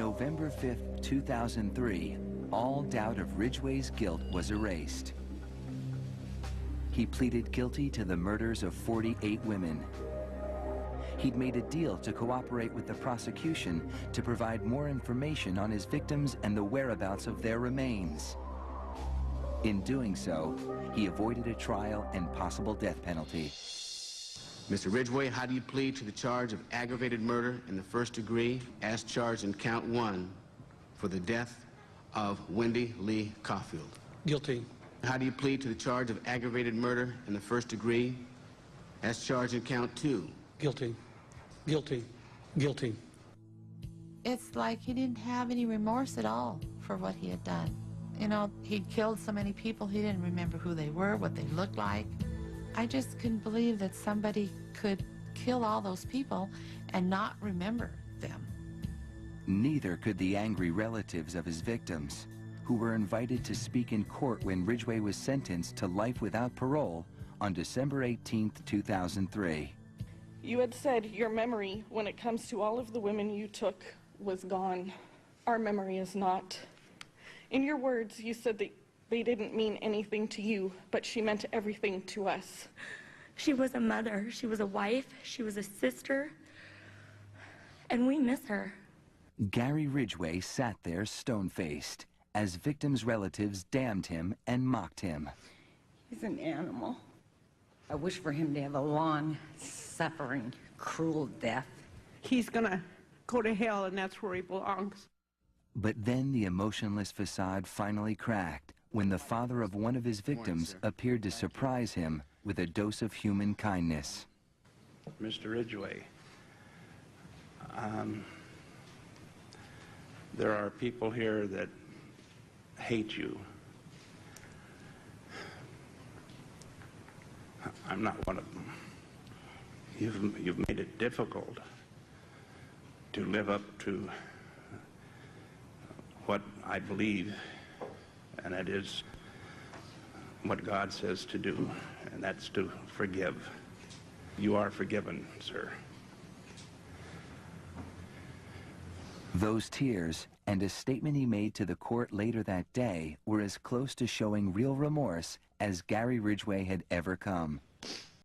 November 5th, 2003, all doubt of Ridgway's guilt was erased. He pleaded guilty to the murders of 48 women. He'd made a deal to cooperate with the prosecution to provide more information on his victims and the whereabouts of their remains. In doing so, he avoided a trial and possible death penalty. Mr. Ridgway, how do you plead to the charge of aggravated murder in the first degree as charged in count 1 for the death of Wendy Lee Caulfield? Guilty. How do you plead to the charge of aggravated murder in the first degree as charged in count 2? Guilty. Guilty. Guilty. It's like he didn't have any remorse at all for what he had done. You know, he'd killed so many people, he didn't remember who they were, what they looked like. I just couldn't believe that somebody could kill all those people and not remember them. Neither could the angry relatives of his victims, who were invited to speak in court when Ridgway was sentenced to life without parole on December 18th, 2003. You had said your memory, when it comes to all of the women you took, was gone. Our memory is not. In your words, you said that they didn't mean anything to you, but she meant everything to us. She was a mother, she was a wife, she was a sister, and we miss her. Gary Ridgway sat there stone-faced as victims' relatives damned him and mocked him. He's an animal. I wish for him to have a long, suffering, cruel death. He's gonna go to hell, and that's where he belongs. But then the emotionless facade finally cracked when the father of one of his victims appeared to surprise him with a dose of human kindness. Mr. Ridgway, there are people here that hate you. I'm not one of them. You've made it difficult to live up to what I believe, and that is what God says to do, and that's to forgive. You are forgiven, sir. Those tears and a statement he made to the court later that day were as close to showing real remorse as Gary Ridgway had ever come.